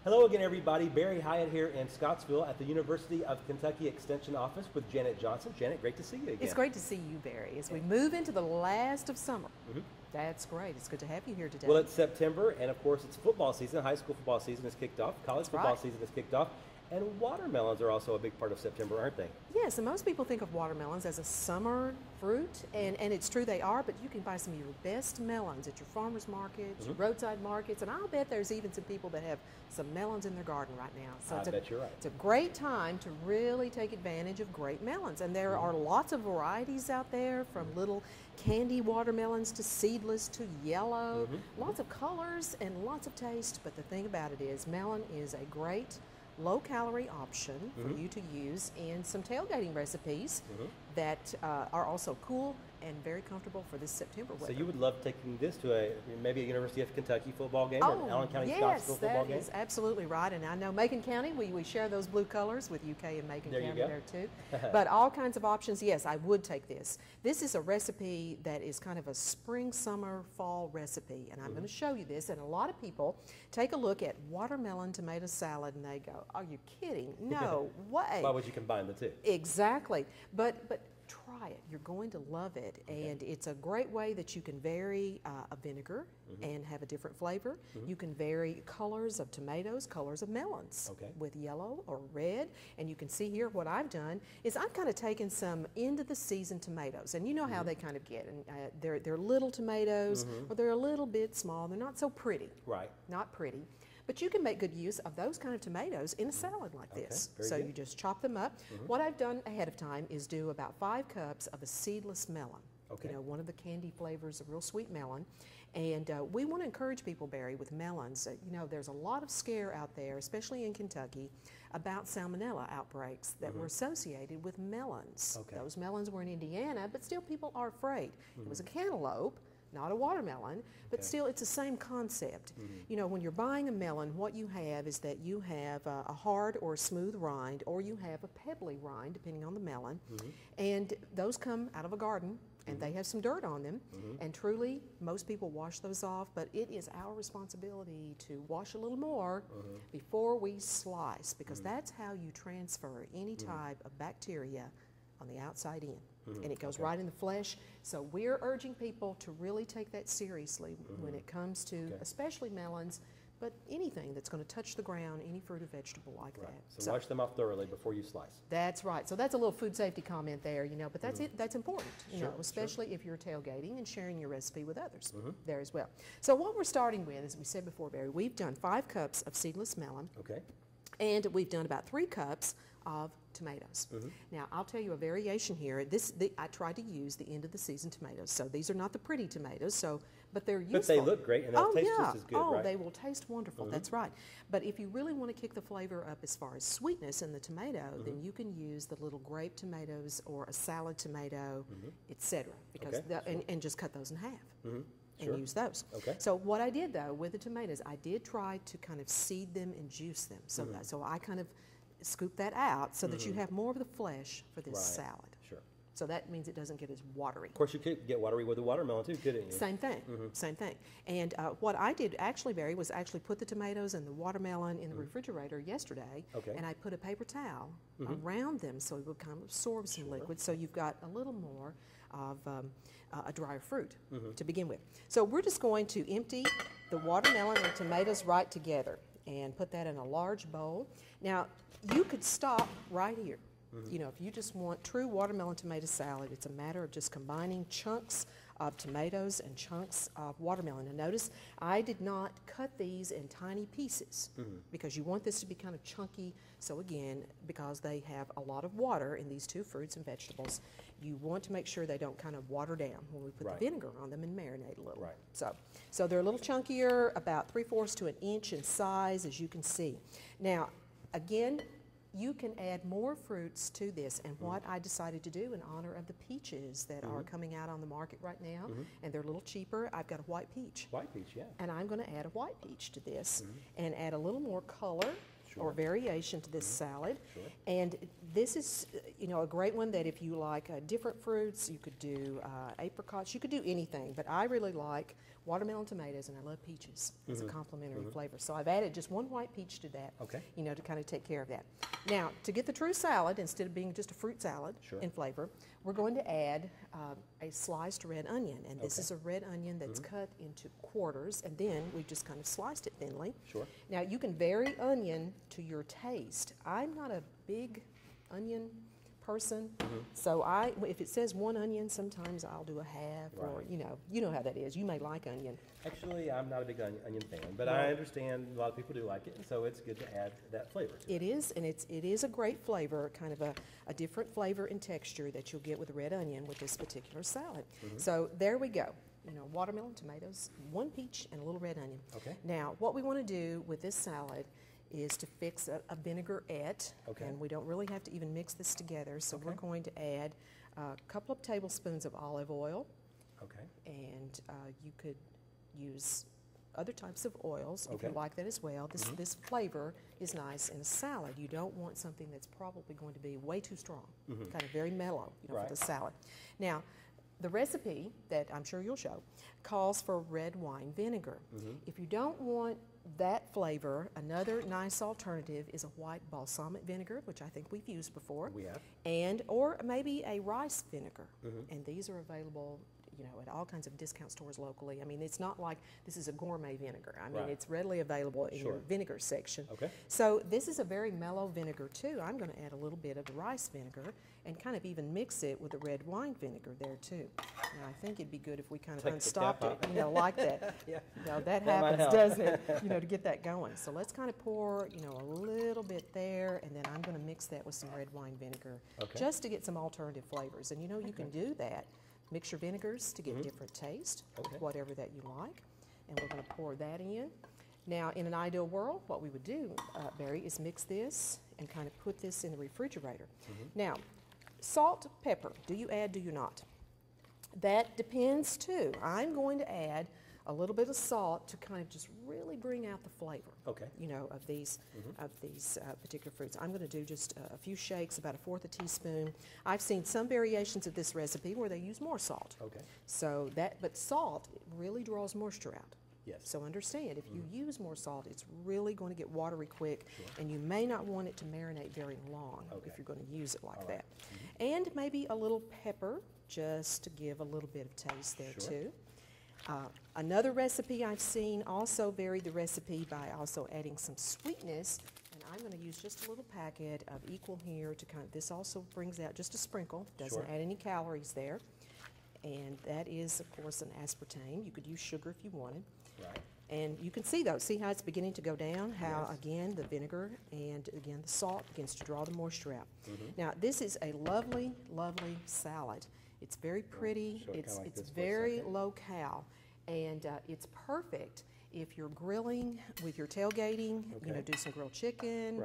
Hello again, everybody. Barry Hyatt here in Scottsville at the University of Kentucky Extension Office with Janet Johnson. Janet, great to see you again. It's great to see you, Barry, as we move into the last of summer. That's great. It's good to have you here today. Well, it's September, and of course, it's football season. High school football season has kicked off. College football season has kicked off. And watermelons are also a big part of September, aren't they? Yes, and most people think of watermelons as a summer fruit, and it's true they are, but you can buy some of your best melons at your farmers markets, your roadside markets, and I'll bet there's even some people that have some melons in their garden right now. So I bet you're right. It's a great time to really take advantage of great melons, and there are lots of varieties out there, from little candy watermelons to seedless to yellow, lots of colors and lots of taste, but the thing about it is melon is a great low-calorie option for you to use in some tailgating recipes that are also cool and very comfortable for this September weather. So you would love taking this to maybe a University of Kentucky football game or an Allen County Scottsville football game? Yes, that is absolutely right. And I know Macon County, we share those blue colors with UK and Macon County there too. But all kinds of options, yes, I would take this. This is a recipe that is kind of a spring, summer, fall recipe. And I'm going to show you this. And a lot of people take a look at watermelon tomato salad and they go, are you kidding? No way. Why would you combine the two? Exactly. But try it. You're going to love it. And it's a great way that you can vary a vinegar and have a different flavor. You can vary colors of tomatoes, colors of melons with yellow or red. And you can see here what I've done is I've kind of taken some end of the season tomatoes. And you know how they kind of get. And they're little tomatoes or they're a little bit small. They're not so pretty. Right. Not pretty. But you can make good use of those kind of tomatoes in a salad like this. So you just chop them up. What I've done ahead of time is do about 5 cups of a seedless melon. You know, one of the candy flavors, a real sweet melon. And we want to encourage people, Barry, with melons. You know, there's a lot of scare out there, especially in Kentucky, about salmonella outbreaks that were associated with melons. Those melons were in Indiana, but still people are afraid. It was a cantaloupe, not a watermelon, but still it's the same concept. You know, when you're buying a melon, what you have is that you have a hard or a smooth rind, or you have a pebbly rind, depending on the melon, and those come out of a garden, and they have some dirt on them, and truly, most people wash those off, but it is our responsibility to wash a little more before we slice, because that's how you transfer any type of bacteria on the outside in. And it goes right in the flesh. So we're urging people to really take that seriously when it comes to especially melons, but anything that's going to touch the ground, any fruit or vegetable like that. So wash them off thoroughly before you slice. That's right. So that's a little food safety comment there, you know, but that's it. That's important, you know, especially if you're tailgating and sharing your recipe with others there as well. So what we're starting with, as we said before, Barry, we've done 5 cups of seedless melon. And we've done about 3 cups of tomatoes. Now, I'll tell you a variation here. I tried to use the end of the season tomatoes, so these are not the pretty tomatoes, but they're useful. But they look great, and they'll taste just as good, right? They will taste wonderful, that's right. But if you really want to kick the flavor up as far as sweetness in the tomato, then you can use the little grape tomatoes or a salad tomato, etc. Because and just cut those in half. And use those. So what I did though with the tomatoes, I did try to kind of seed them and juice them. So so I kind of scoop that out so that you have more of the flesh for this salad. So that means it doesn't get as watery. Of course, you could get watery with the watermelon too, couldn't you? Same thing, same thing. And what I did actually, Barry, was actually put the tomatoes and the watermelon in the refrigerator yesterday, and I put a paper towel around them so it would kind of absorb some liquid, so you've got a little more of a drier fruit to begin with. So we're just going to empty the watermelon and tomatoes right together and put that in a large bowl. Now, you could stop right here. You know, if you just want true watermelon tomato salad, it's a matter of just combining chunks of tomatoes and chunks of watermelon. And notice, I did not cut these in tiny pieces because you want this to be kind of chunky. So again, because they have a lot of water in these 2 fruits and vegetables, you want to make sure they don't kind of water down when we put the vinegar on them and marinate a little. So they're a little chunkier, about 3/4 to an inch in size, as you can see. Now, again, you can add more fruits to this, and what I decided to do in honor of the peaches that are coming out on the market right now, and they're a little cheaper, I've got a white peach. White peach, yeah. And I'm going to add a white peach to this and add a little more color or variation to this salad. Sure. And this is, a great one that if you like different fruits, you could do apricots, you could do anything. But I really like watermelon tomatoes, and I love peaches as a complementary flavor. So I've added just one white peach to that, to kind of take care of that. Now, to get the true salad, instead of being just a fruit salad in flavor, we're going to add a sliced red onion. And this is a red onion that's cut into quarters, and then we've just kind of sliced it thinly. Sure. Now, you can vary onion to your taste. I'm not a big onion person, so if it says one onion, sometimes I'll do a half, or you know how that is. You may like onion. Actually, I'm not a big onion fan, but I understand a lot of people do like it, and so it's good to add that flavor to it. It is, and it is a great flavor, kind of a different flavor and texture that you'll get with a red onion with this particular salad. So there we go. Watermelon, tomatoes, one peach, and a little red onion. Okay. Now, what we want to do with this salad is to fix a vinaigrette, and we don't really have to even mix this together, so we're going to add a couple of tablespoons of olive oil, and you could use other types of oils if you like that as well. This flavor is nice in a salad. You don't want something that's probably going to be way too strong, kind of very mellow for the salad. Now, the recipe that I'm sure you'll show calls for red wine vinegar. If you don't want that flavor, another nice alternative is a white balsamic vinegar, which I think we've used before. We have. Or maybe a rice vinegar. And these are available at all kinds of discount stores locally. I mean, it's not like this is a gourmet vinegar. I mean, it's readily available in your vinegar section. So this is a very mellow vinegar too. I'm going to add a little bit of the rice vinegar and kind of even mix it with the red wine vinegar there too. Now, I think it'd be good if we kind of unstopped it, like that. That happens, doesn't it? To get that going. So let's kind of pour, a little bit there, and then I'm going to mix that with some red wine vinegar just to get some alternative flavors. And you can do that. Mix your vinegars to get different taste, whatever that you like. And we're going to pour that in. Now, in an ideal world, what we would do, Barry, is mix this and kind of put this in the refrigerator. Now, salt, pepper, do you add, do you not? That depends too. I'm going to add a little bit of salt to kind of just really bring out the flavor, of these particular fruits. I'm going to do just a few shakes, about 1/4 teaspoon. I've seen some variations of this recipe where they use more salt. So but salt really draws moisture out. Yes. So understand, if you use more salt, it's really going to get watery quick, and you may not want it to marinate very long if you're going to use it like that. And maybe a little pepper, just to give a little bit of taste there too. Another recipe I've seen also varied the recipe by also adding some sweetness, and I'm going to use just a little packet of equal here to kind of, this also brings out just a sprinkle, doesn't add any calories there, and that is, of course, an aspartame. You could use sugar if you wanted. And you can see, though, see how it's beginning to go down, how, again, the vinegar and, again, the salt begins to draw the moisture out. Now, this is a lovely, lovely salad. It's very pretty, it's very low-cal, and it's perfect if you're grilling with your tailgating, do some grilled chicken,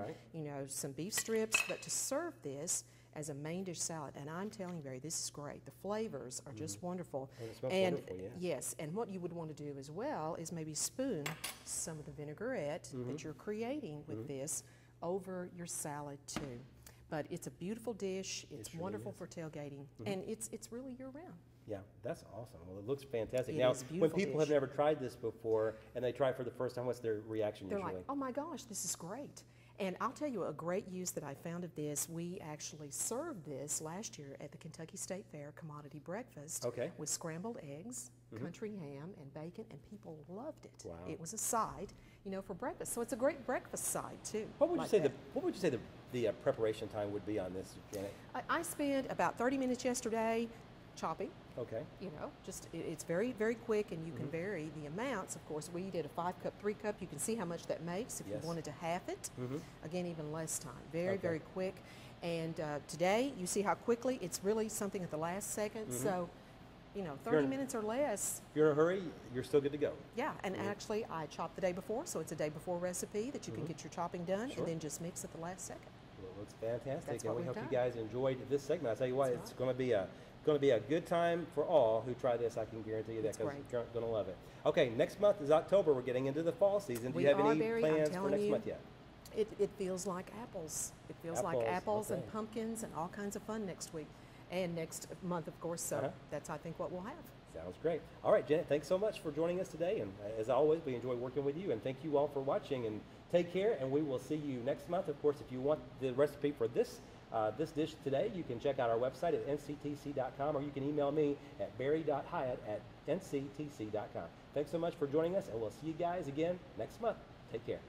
some beef strips, but to serve this as a main dish salad, and I'm telling you, Barry, this is great. The flavors are just wonderful. And it smells wonderful, yes, and what you would want to do as well is maybe spoon some of the vinaigrette that you're creating with this over your salad too. But it's a beautiful dish. It's wonderful for tailgating, and it's really year-round. Yeah, that's awesome. Well, it looks fantastic. It now, is a when beautiful people dish. have never tried this before and they try it for the first time, what's their reaction They're usually? like, oh my gosh, this is great. And I'll tell you a great use that I found of this. We actually served this last year at the Kentucky State Fair commodity breakfast with scrambled eggs, country ham, and bacon, and people loved it. Wow. It was a side, for breakfast. So it's a great breakfast side too. What would you say the preparation time would be on this, Janet? I spent about 30 minutes yesterday chopping. It's very, very quick, and you can vary the amounts. Of course, we did a 5-cup, 3-cup. You can see how much that makes if you wanted to half it. Again, even less time. Very, very quick. And today, you see how quickly it's really something at the last second. So, 30 minutes or less. If you're in a hurry, you're still good to go. Yeah, and actually, I chopped the day before, so it's a day before recipe that you can get your chopping done, and then just mix at the last second. Well, it's fantastic, That's and what we we've hope done. you guys enjoyed this segment. I'll tell you what, it's going to be a good time for all who try this. I can guarantee you that, because you're going to love it. Okay, next month is October. We're getting into the fall season. Do you have any plans for next month yet? It feels like apples. It feels like apples okay. and pumpkins and all kinds of fun next week and next month, of course. So that's, I think, what we'll have. Sounds great. All right, Janet, thanks so much for joining us today. And as always, we enjoy working with you. And thank you all for watching. And take care. And we will see you next month. Of course, if you want the recipe for this dish today, you can check out our website at nctc.com, or you can email me at barry.hyatt@nctc.com. Thanks so much for joining us, and we'll see you guys again next month. Take care.